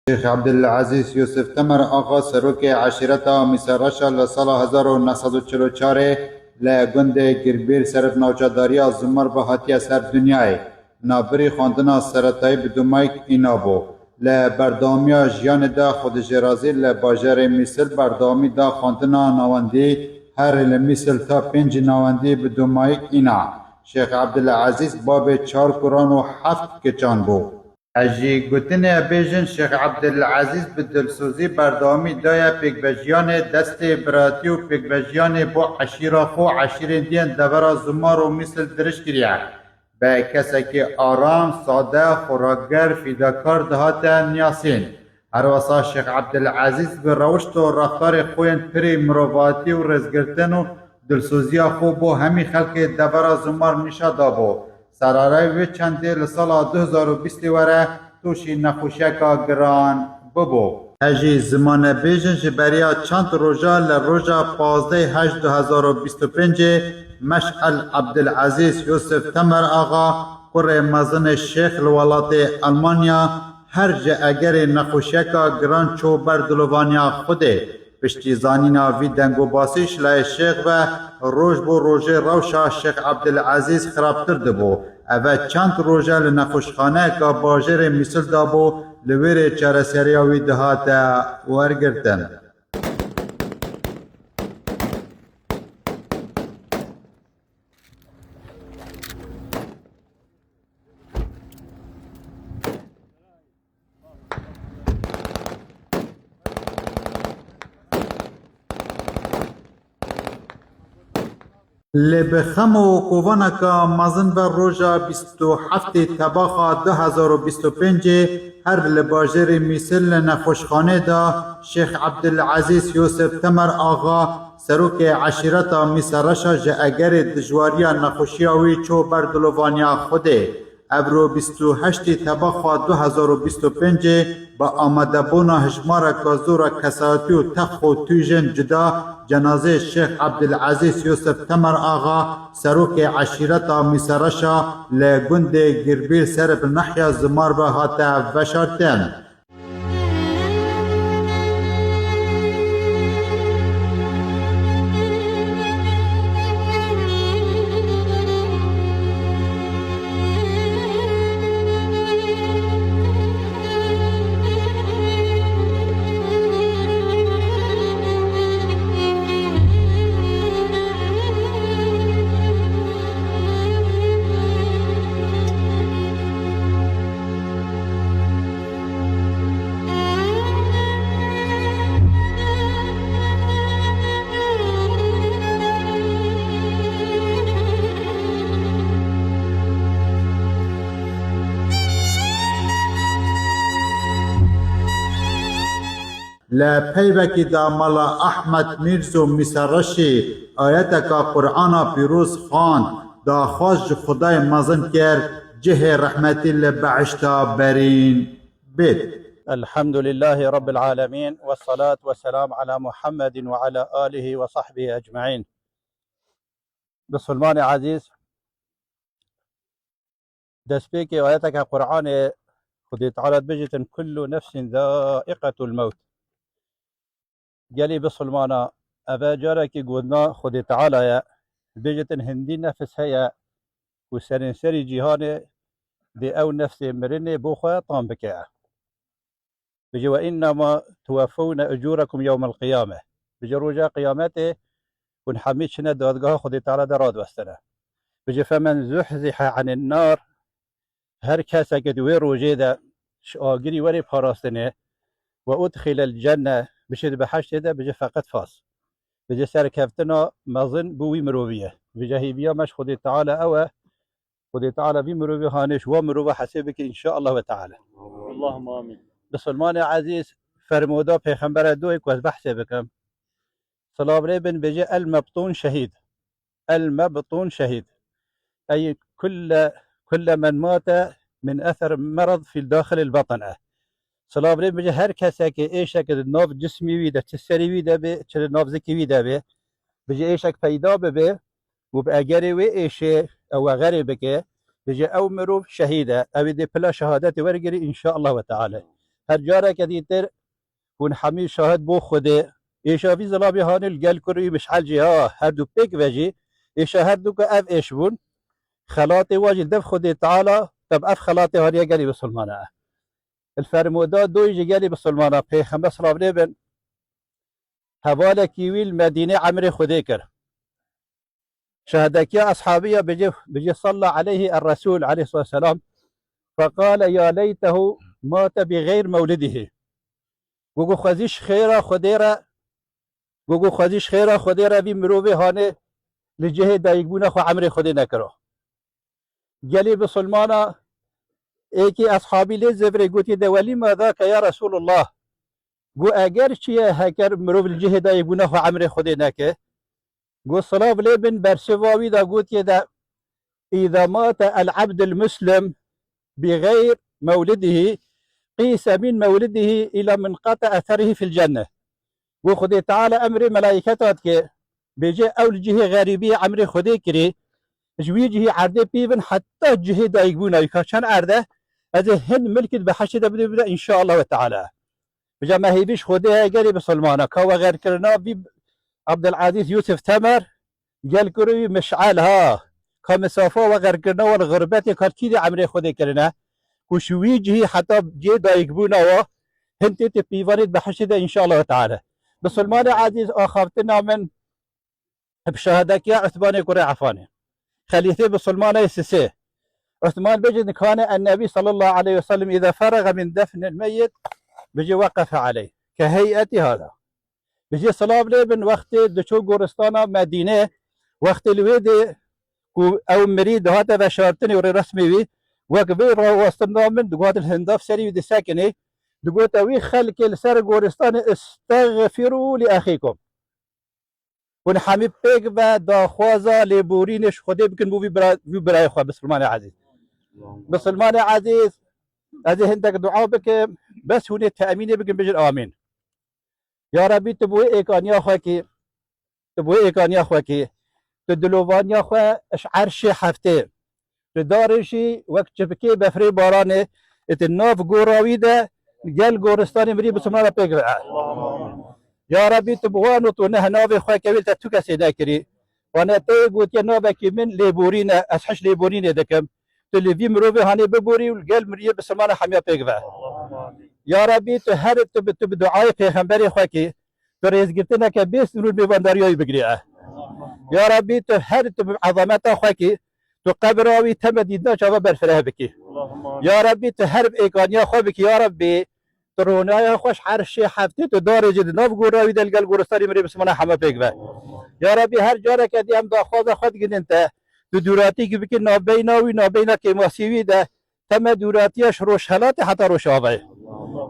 شیخ عبدالعزیز یوسف تمر آقا سروک عشیرتا میسرشا لسال 1944 لگند گربیر سرف نوچاداری زمر به هاتی سر دنیای نابری خواندنا سرطای بدومایک اینا بو لبردامیا جیان دا خود جرازی لباجر میسل بردامی دا خواندنا نواندی هر لمیسل تا 5 نواندی بدومایک اینا شیخ عبدالعزیز باب 4 قرآن و 7 کچان بو اجی گوتن بیژن شیخ عبدالعزیز به دلسوزی بردامی دایا پیکبجیان دست براتی و پیکبجیان بو عشیرا خو عشیرین دین دورا زمار و مثل درش کریا به کسی که آرام ساده خوراکگر فیداکار دهات نیاسین هر وسا شیخ عبدالعزیز به روشت و رفتار خوین پری مرواتی و رزگرتن و دلسوزی خو بو همی خلق دورا زمار نشا دابو سرارای وی چنده لسال 2020 وره توشی نخوشیکا گران ببو هجی زمان بیجن جبریا چند روژا لروژا 15/8/2025 مشعل عبدالعزیز یوسف تمر آقا قره مزن شیخ الولات المانیا هر جا اگر نخوشیکا گران چو بردلوانیا خوده پشتی زانینا وی دنگو باسیش لای شیخ و روش بو روژه روشا شیخ عبدالعزیز خرابتر دبو اوه چند روژه لنخوشخانه که باجر میسل دابو لویر چارسریاوی دهات ورگرتن لبخم و کووانکا مازن بر روژا 27 تباخا 2025 هر لباجر میسل نخوشخانه دا شیخ عبدالعزیز یوسف تمر آقا سروک عشیرتا میسرشا جا اگر دجواریا نخوشیاوی چو بردلوانیا خوده ابرو 28 تباخا 2025 با آمده بونا هشمار کازورا کساتی و تخ و تویجن جدا جنازه شیخ عبدالعزیز یوسف تمر آقا سروک عشیرتا میسرشا لگند گربیر سرب نحیا زمار به هاته وشارتن لپیوکی دا ملا احمد میرزو میسرشی آیتکا قرآن پیروز خواند دا خواست خدای مزن کرد جه رحمتی لبعشتا برین بیت الحمد لله رب العالمين والصلاة والسلام على محمد وعلى آله وصحبه أجمعين. بسلمان عزيز دسبيك آياتك قرآن خدي تعالى بجتن كل نفس ذائقة الموت قالي بسلمانا أبا جارك قدنا خدي تعالى بجتن هندي نفس هيا وسرين سري جيهان دي أو نفس مرني بوخا طام بكاء بجي وإنما توفون أجوركم يوم القيامة بجي رجاء قيامته ونحميد شنا دادقها خدي تعالى دراد وستنا بجي فمن زحزح عن النار هر كاسا قدوي روجيدا شاقري وري بخراستنه وأدخل الجنة بشد بحشت ده بجي فقط فاس بجي سركفتنا مظن بوي مروبية بجي هيبيا مش خدي تعالى أو خدي تعالى بي مروبية هانش ومروبة حسبك إن شاء الله وتعالى اللهم آمين. بسلمان عزيز فرمودا پیغمبر دوی که از بحث بکم صلاب بن بجي المبطون شهيد المبطون شهيد أي كل من مات من أثر مرض في داخل البطن صلاب بجي هر كسا ايشك ناف جسمي ويدا تسري ويدا به چل ناف ذكي ويدا به بجي ايشك پیدا به وبأجري وإيشي أو غريبك بجي أو مروف شهيدة أو دي بلا شهادات ورقري إن شاء الله وتعالى هر جاره که دیتر ون حمی شاهد بو خوده ایشا وی زلابی هانل گل کروی مشعل جها هر دو پیک وجی ایشا هر دو که اف ایش بون خلاط واجی دف خود تعالی تب اف خلاط هاریا گلی بسلمانه الفرمودا دوی جگلی بسلمانه پیغمبر صلی الله علیه و حواله کیویل مدینه عمر خودی کر شهدك يا أصحابي بجي صلى عليه الرسول عليه الصلاة والسلام فقال يا ليته مات بغير مولده گوگو خزیش خیره خودیره بی مروه هانه لجهه دایگبونه خو عمر خودی نکرو گلی بسلمانا ایکی اصحابی لی زبره گوتی ده ولی ماذا که یا رسول الله گو اگر چیه هکر مروه لجهه دایگبونه خو عمر خودی نکه گو صلاة لبن برسواوي دا گوتی ده إذا مات العبد المسلم بغير مولده قيس من مولده إلى منقطع أثره في الجنة وخدي تعالى أمر ملائكتات كي بيجي أول جهة غريبية عمري خدي كري جوي جهة عرده بيبن حتى جهة دايقبونا يكاشان عرده هذا هن ملكت بحشد بدا إن شاء الله تعالى بجا ما هي بيش خديها قريب بسلمانا كوا غير كرنا بي عبد العزيز يوسف تمر قال كروي مشعلها كمسافة وغير كرنا والغربات كاركيدي عمري خدي كرنا وشوي جهة حتى جي دايقبونا و هنت تبيفانيت بحشد إن شاء الله تعالى بسلمان عزيز أخافتنا من بشهادك يا عثمان كوري عفاني خليفة بسلمان يسسي عثمان بجد كان النبي صلى الله عليه وسلم إذا فرغ من دفن الميت بجي وقف عليه كهيئة هذا بجي صلاة بن وقت دشو قرستانا مدينة وقت الويدي أو مريد هذا بشارتني وري رسمي بي وقبل وستنا من دقوات الهنداف سري ودي ساكني دقوات وي خلق السر قرستان استغفروا لأخيكم ونحمي بيك با داخوازا لبورينش خدي بكن بو براي خوا بسلمان عزيز بسلمان عزيز هذه هندك دعاء بك بس هنا تأمين بكن بجر آمين يا ربي تبوي إيكانيا خواكي تدلوانيا خوا عرشي حفتي تدارشي وقت شبكي بفري بارانه اتناف قوراوي ده قال قورستاني مري بسلمان بيك يا ربي تبغانو تونه نابي خويا كبير تتوكا سيداكري وانا تيقوت يا نابك من ليبورينا اسحش ليبورينا دكم تلي في مروفي هاني ببوري والقلب مريه بسلمان حميا بيقفا يا ربي تهرب تبدعاي پیغمبري خوكي تريز قلتنا كبيس نور ببندريوي بقريعه يا ربي تهرب بعظمتها خوكي تقبراوي تمديدنا شباب برفره بكي يا ربي تهرب ايقانيا خوبك يا ربي ترونايا خوش عرشي حفتي تدار جد ناف قراوي دلقل قرستاني مري بسمنا حما بيقبا يا ربي هر جارك دي ام داخوازا خود قد انت دوراتي بكي نابيناوي نابينا كيماسيوي ده تم دوراتيش روشهلات حتى روشابي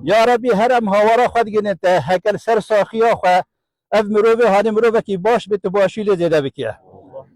يا ربي هر ام هاورا خود قد انت هكال سر ساخيا خو اف مروفي هاني مروفي كي باش بتباشي لزيدا بكيه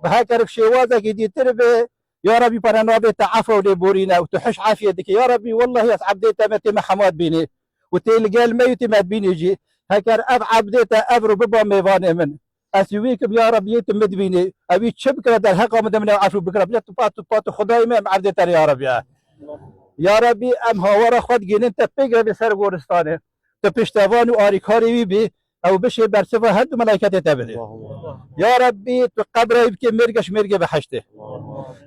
بهكرك شوازا كي دي تربي يا ربي برنابي تعفو لبورينا وتحش عافيتك يا ربي والله يا عبديتا متي محمد بيني وتلقى الميت ما بيني يجي هكر اب عبديتا ابرو ببا ميفاني من اسويكم يا رب يتم مدبيني ابي تشبكره در حق مدمنا عفو بكره بلا تبات خداي ما عبديتا يا رب يا ربي ام هاورا خد جن انت بيقرا بسر غورستانه تبشتوان واريكاري بي او بشي برسفه هد ملائكته تبدي يا ربي تقبره يبكي مرقه بحشته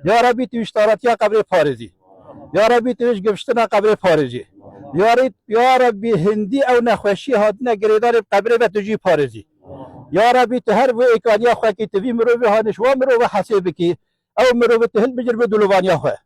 يا ربي تشتارت يا قبر فارزي يا ربي تيش قبشتنا قبر فارزي يا ربي هندي او نخوشي هادنا قريدار قبر بتجي فارزي يا ربي تهرب وإيكان يا أخوة كي تفي مروبي هانش ومروبي حسيبكي أو مروبي تهل بجر بدلوبان يا أخوة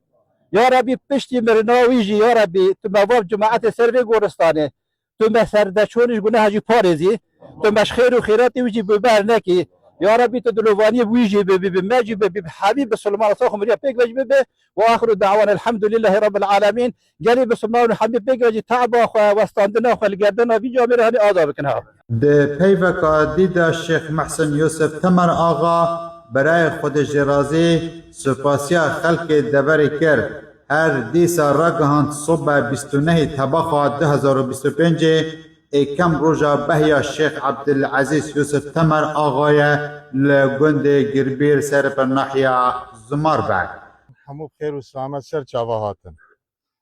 يا ربي بشتي مرناويجي يا ربي تمواب جماعة سربي قورستاني تم سردشونش قناها جي فارزي تمش خير وخيراتي ويجي ببارناكي يا ربي تدلوباني ويجي بماجي بحبيب سلمان صاخم مريا بيك وجبه واخر دعوانا الحمد لله رب العالمين قريب سلمان حبيب بيك وجي تعبا واستاندنا خلقدنا في جامره هني آدابكنها ده پیوکا دیدا شیخ محسن یوسف تمر آغا برای خود جرازی سپاسیا خلق دبر کرد هر دیسا رگهاند صبح 29 تباخا 2025 ایکم روژا بهیا شیخ عبدالعزیز یوسف تمر آغای لگند گربیر سر پر ناحیه زمار بعد همو بخير والسلامة سر چاوا هاتن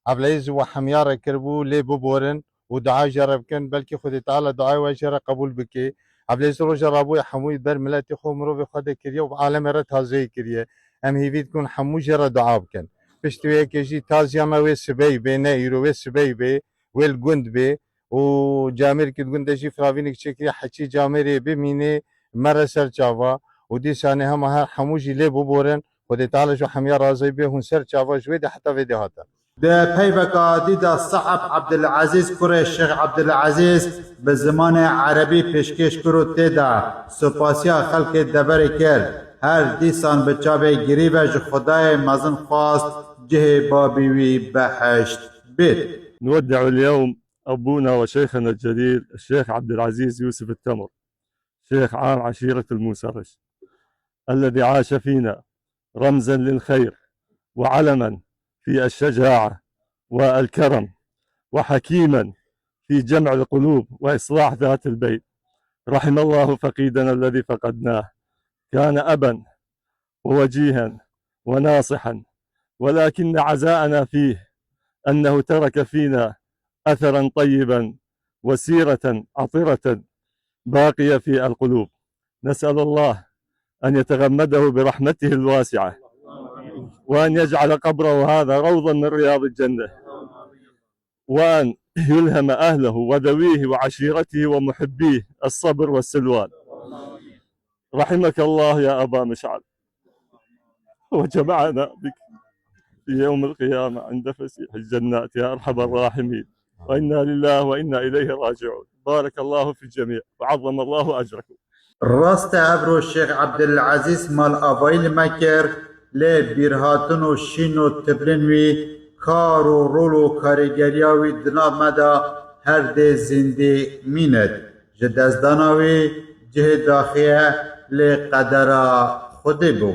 عبليز وحميارة كربو لي ببورن ودعاء جرب كان بلكي خد تعالى دعاء وجرى قبول بكي عبليز روجا رابوي حموي بر ملاتي خو مرو خد كريه وعالم رت هازي كريه ام هي تكون حمو جرى دعاء بكن بشتوي كيجي تازيا ما وي سبي بين يرو وي سبي بي والجند بي وجامر كي جند جي فرافينك تشكي حكي جامري بميني مرسل جافا ودي سانه هم حموجي لي بورن خد تعالى جو حميا رازي به هون سر جافا جوي حتى فيديو هاتا ده پیوکا دیدا صعب عبدالعزیز کوره شیخ عبدالعزیز به زمان عربی پیشکش کرو تیدا سپاسیا خلق دبر کرد هر دیسان به چاوه گریبه جو خدای مزن خواست جه بابیوی بحشت بيت. نودع اليوم أبونا وشيخنا الجليل الشيخ عبد العزيز يوسف التمر شيخ عام عشيرة الموسرش الذي عاش فينا رمزا للخير وعلما في الشجاعة والكرم وحكيما في جمع القلوب وإصلاح ذات البيت. رحم الله فقيدنا الذي فقدناه، كان أبا ووجيها وناصحا، ولكن عزاءنا فيه أنه ترك فينا أثرا طيبا وسيرة عطرة باقية في القلوب. نسأل الله أن يتغمده برحمته الواسعة وأن يجعل قبره هذا روضا من رياض الجنة، وأن يلهم أهله وذويه وعشيرته ومحبيه الصبر والسلوان. رحمك الله يا أبا مشعل، وجمعنا بك في يوم القيامة عند فسيح الجنات يا أرحم الراحمين، وإنا لله وإنا إليه راجعون. بارك الله في الجميع وعظم الله أجركم. راست ابرو الشيخ عبدالعزيز مال آبایل مکر لی بیرهاتن و شین و تبرین وی کار و رول و کارگریاوی دنا مدا هر ده زنده میند جدازداناوی جه داخیه لی قدر خودی بو.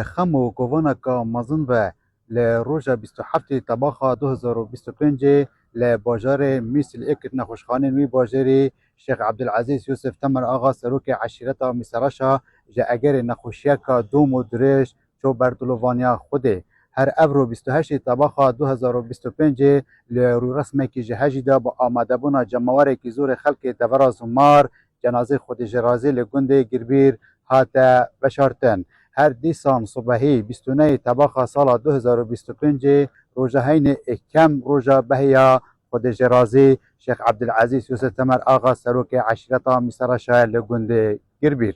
خم و کوانکا مزن و لروژا 27 طباخا 2025 لباجار میسل اکت نخوشخانه نوی باجری شیخ عبدالعزیز یوسف تمر آقا سروک عشیرتا میسراشا جا اگر نخوشیکا دوم و درش چو بردلوانیا خوده هر ابرو 28 طباخا 2025 لرو رسمه کی جهجی دا با آماده بونا جماوره کی زور خلق دورا زمار جنازه خود جرازی لگنده گربیر هاتا بشارتن هر دیسان صبحی 29 طباخا سال 2025 روزهین اکم روزا بهیا خود جرازی شیخ عبدالعزیز یوسف تمر آقا سروک عشیرتا میسراشا لگنده گربیر